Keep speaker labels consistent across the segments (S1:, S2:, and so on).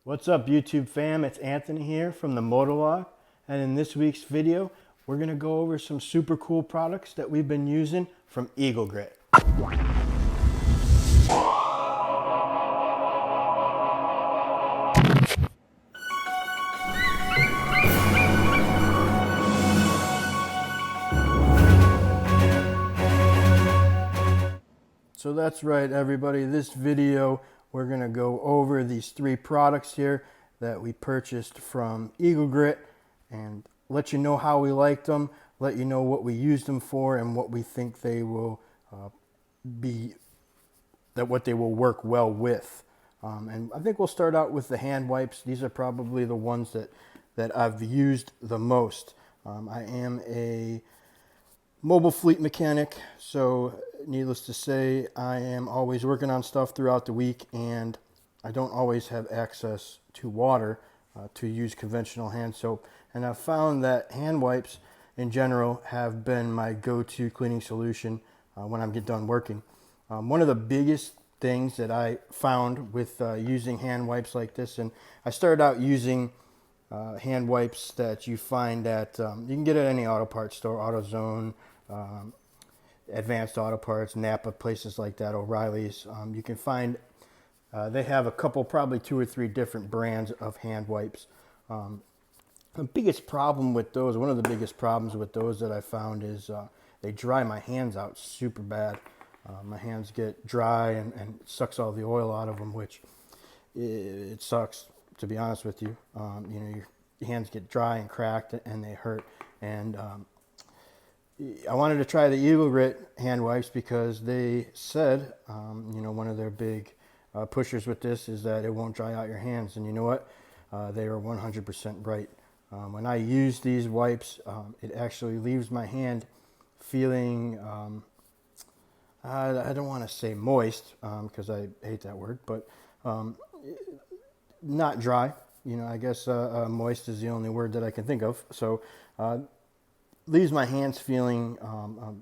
S1: What's up YouTube fam, it's Anthony here from the Moto Log, and in this week's video we're going to go over some super cool products that we've been using from Eagle Grit. So that's right everybody, this video we're going to go over these three products here that we purchased from Eagle Grit and let you know how we liked them, let you know what we used them for and what we think they will what they will work well with. And I think we'll start out with the hand wipes. These are probably the ones that I've used the most. I am a mobile fleet mechanic, so needless to say, I am always working on stuff throughout the week, and I don't always have access to water to use conventional hand soap. And I've found that hand wipes in general have been my go-to cleaning solution when I get done working. One of the biggest things that I found with using hand wipes like this, and I started out using hand wipes that you find at, you can get at any auto parts store, AutoZone, Advanced Auto Parts, Napa, places like that, O'Reilly's. You can find, they have a couple, probably 2 or 3 different brands of hand wipes. The biggest problem with those, one of the biggest problems with those that I found is they dry my hands out super bad. My hands get dry and it sucks all the oil out of them, which it sucks, to be honest with you. You know, your hands get dry and cracked and they hurt. And I wanted to try the Eagle Grit hand wipes because they said, you know, one of their big pushers with this is that it won't dry out your hands. And you know what? They are 100% right. When I use these wipes, it actually leaves my hand feeling, I don't want to say moist because I hate that word, but not dry. You know, I guess moist is the only word that I can think of. So leaves my hands feeling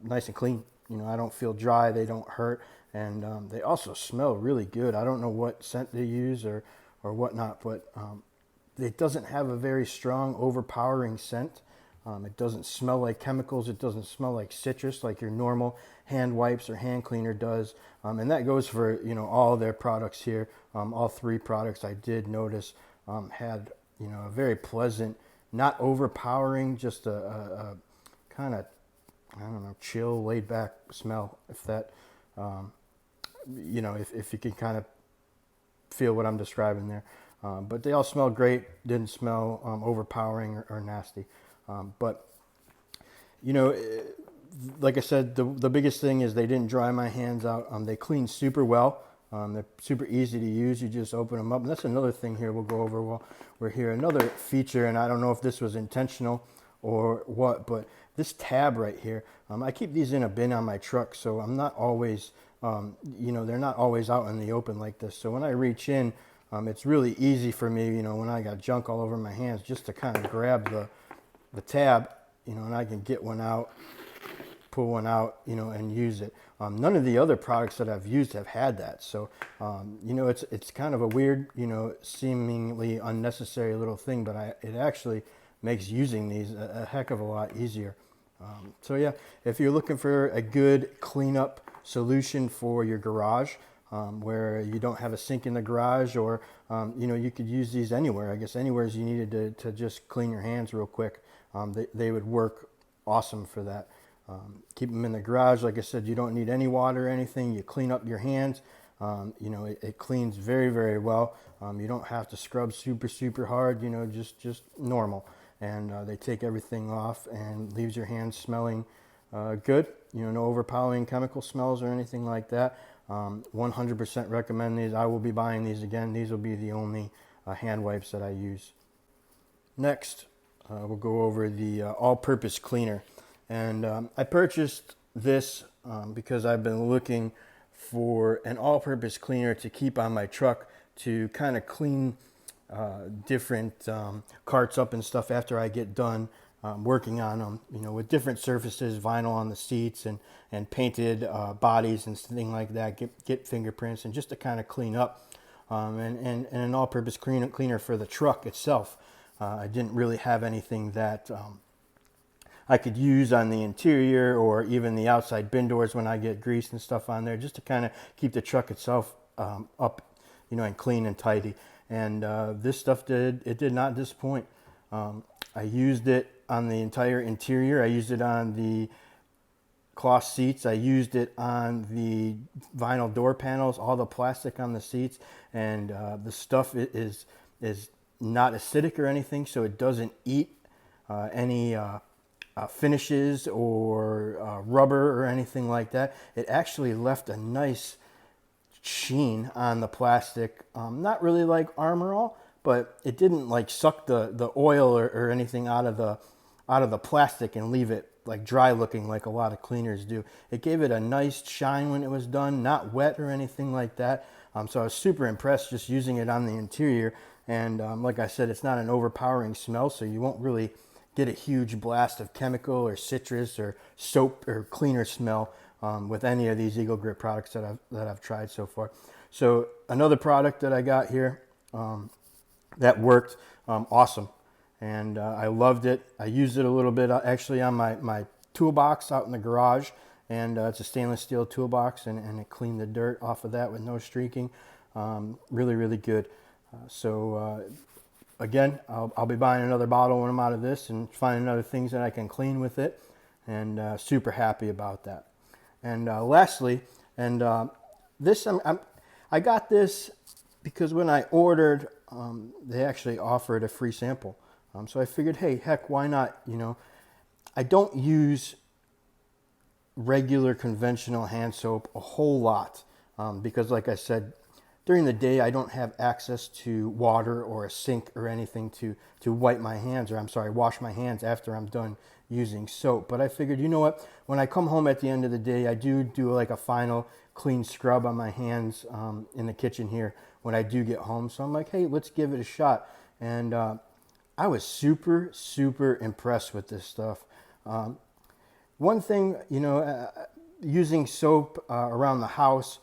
S1: nice and clean. You know, I don't feel dry, they don't hurt, and they also smell really good. I don't know what scent they use or whatnot, but it doesn't have a very strong, overpowering scent. It doesn't smell like chemicals. It doesn't smell like citrus like your normal hand wipes or hand cleaner does. And that goes for, you know, all their products here. All 3 products I did notice had, you know, a very pleasant, not overpowering, just a kind of, I don't know, chill, laid back smell. If that, you know, if you can kind of feel what I'm describing there. But they all smell great, didn't smell overpowering or nasty. But, you know, like I said, the biggest thing is they didn't dry my hands out. They clean super well. They're super easy to use. You just open them up. And that's another thing here we'll go over while we're here. Another feature, and I don't know if this was intentional or what, but this tab right here, I keep these in a bin on my truck, so I'm not always, you know, they're not always out in the open like this. So when I reach in, it's really easy for me, you know, when I got junk all over my hands, just to kind of grab the tab, you know, and I can get one out, pull one out, you know, and use it. None of the other products that I've used have had that. So, you know, it's kind of a weird, you know, seemingly unnecessary little thing, but it actually makes using these a heck of a lot easier. So yeah, if you're looking for a good cleanup solution for your garage, where you don't have a sink in the garage, or you know, you could use these anywhere. I guess anywhere you needed to just clean your hands real quick, they would work awesome for that. Keep them in the garage. Like I said, you don't need any water or anything. You clean up your hands. You know, it cleans very, very well. You don't have to scrub super hard, you know, just normal. And they take everything off and leaves your hands smelling good. You know, no overpowering chemical smells or anything like that. 100% recommend these. I will be buying these again. These will be the only hand wipes that I use. Next, we'll go over the all-purpose cleaner. And I purchased this because I've been looking for an all-purpose cleaner to keep on my truck to kind of clean different carts up and stuff after I get done working on them, you know, with different surfaces, vinyl on the seats and painted bodies and things like that, get fingerprints and just to kind of clean up. and an all-purpose cleaner for the truck itself. I didn't really have anything that I could use on the interior or even the outside bin doors when I get grease and stuff on there, just to kind of keep the truck itself up, and clean and tidy. And this stuff did not disappoint. I used it on the entire interior. I used it on the cloth seats. I used it on the vinyl door panels, all the plastic on the seats, and the stuff is not acidic or anything, so it doesn't eat any finishes or rubber or anything like that. It actually left a nice sheen on the plastic, not really like Armor All, but it didn't like suck the oil or anything out of the plastic and leave it like dry looking like a lot of cleaners do. It gave it a nice shine when it was done, not wet or anything like that. So I was super impressed just using it on the interior. And like I said, it's not an overpowering smell, so you won't really get a huge blast of chemical or citrus or soap or cleaner smell with any of these Eagle Grit products that I've tried so far. So another product that I got here that worked awesome. And I loved it. I used it a little bit actually on my toolbox out in the garage. And it's a stainless steel toolbox, and it cleaned the dirt off of that with no streaking. Really, really good. Again, I'll be buying another bottle when I'm out of this and finding other things that I can clean with it. And super happy about that. And lastly, this I got this because when I ordered, they actually offered a free sample. So I figured, hey, heck, why not? I don't use regular conventional hand soap a whole lot because, like I said, during the day I don't have access to water or a sink or anything to wipe my hands, or wash my hands after I'm done using soap. But I figured, you know what, when I come home at the end of the day, I do like a final clean scrub on my hands in the kitchen here when I do get home. So I'm like, hey, let's give it a shot. And I was super, super impressed with this stuff. One thing, using soap around the house,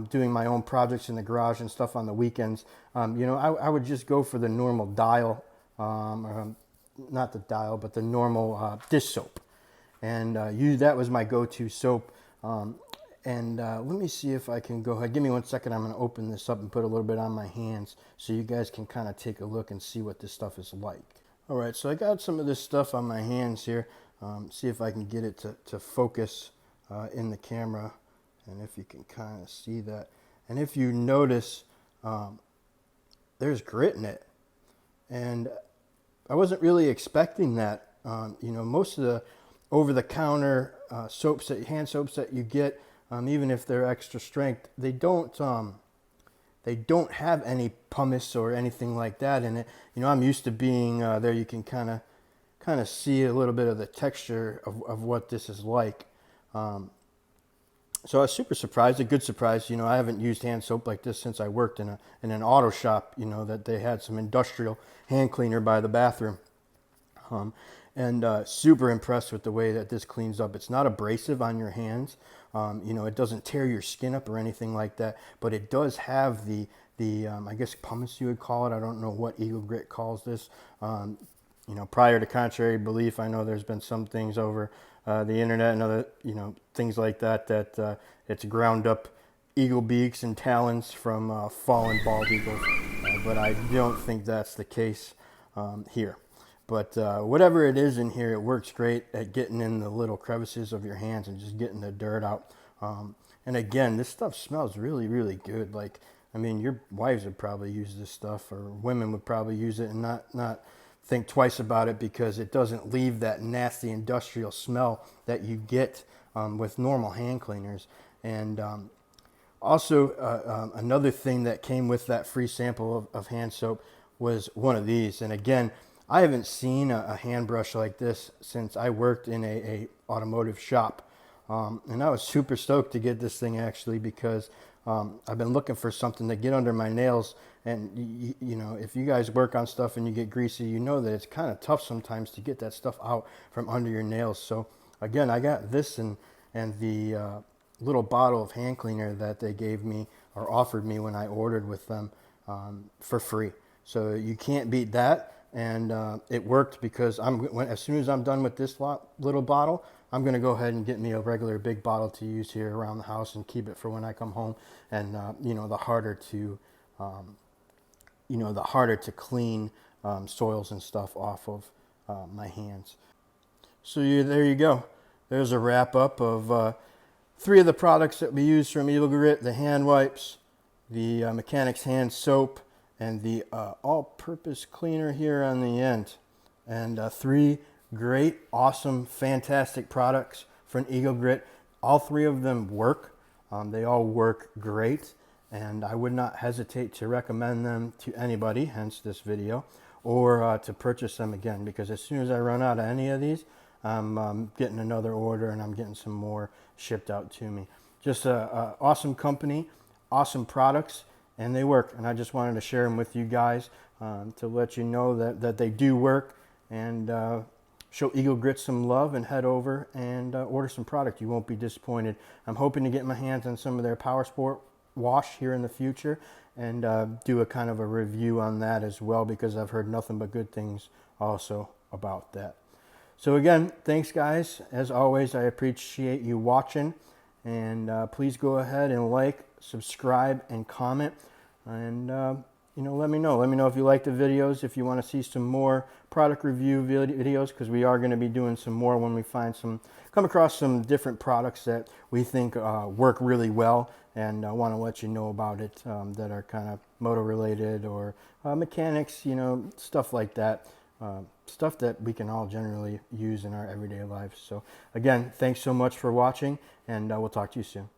S1: doing my own projects in the garage and stuff on the weekends, I would just go for the normal Dial, not the Dial, but the normal dish soap. And that was my go-to soap. Let me see if I can go ahead. Give me 1 second. I'm going to open this up and put a little bit on my hands so you guys can kind of take a look and see what this stuff is like. All right, so I got some of this stuff on my hands here. See if I can get it to focus in the camera, and if you can kind of see that. And if you notice, there's grit in it. And I wasn't really expecting that. Most of the over-the-counter hand soaps that you get, even if they're extra strength, they don't have any pumice or anything like that in it. I'm used to being there. You can kind of see a little bit of the texture of what this is like. So I was super surprised, a good surprise. I haven't used hand soap like this since I worked in an auto shop, that they had some industrial hand cleaner by the bathroom. Super impressed with the way that this cleans up. It's not abrasive on your hands. It doesn't tear your skin up or anything like that, but it does have the I guess pumice you would call it. I don't know what Eagle Grit calls this. Prior to contrary belief, I know there's been some things over the internet and other, things like that it's ground up eagle beaks and talons from fallen bald eagles, but I don't think that's the case here. But whatever it is in here, it works great at getting in the little crevices of your hands and just getting the dirt out. And again, this stuff smells really, really good. Your wives would probably use this stuff, or women would probably use it and not think twice about it, because it doesn't leave that nasty industrial smell that you get with normal hand cleaners. And also another thing that came with that free sample of hand soap was one of these. And again, I haven't seen a hand brush like this since I worked in a automotive shop. And I was super stoked to get this thing, actually, because I've been looking for something to get under my nails. And, if you guys work on stuff and you get greasy, you know that it's kind of tough sometimes to get that stuff out from under your nails. So, again, I got this and the little bottle of hand cleaner that they gave me or offered me when I ordered with them. for free. So you can't beat that. And it worked because as soon as I'm done with this little bottle, I'm going to go ahead and get me a regular big bottle to use here around the house and keep it for when I come home. And the harder to clean soils and stuff off of my hands. So there you go. There's a wrap up of 3 of the products that we use from Eagle Grit: the hand wipes, the Mechanics hand soap, and the all-purpose cleaner here on the end. And 3 great, awesome, fantastic products from Eagle Grit. All 3 of them work. They all work great, and I would not hesitate to recommend them to anybody, hence this video, or to purchase them again, because as soon as I run out of any of these, I'm getting another order and I'm getting some more shipped out to me. Just a awesome company, awesome products, and they work. And I just wanted to share them with you guys to let you know that they do work, and show Eagle Grit some love and head over and order some product. You won't be disappointed. I'm hoping to get my hands on some of their Power Sport wash here in the future and do a kind of a review on that as well, because I've heard nothing but good things also about that. So again, thanks guys. As always, I appreciate you watching, and please go ahead and like, subscribe, and comment, and let me know if you like the videos, if you want to see some more product review videos, because we are going to be doing some more when we come across some different products that we think work really well, and I want to let you know about it, that are kind of moto related or mechanics, stuff like that. Stuff that we can all generally use in our everyday lives. So again, thanks so much for watching, and we'll talk to you soon.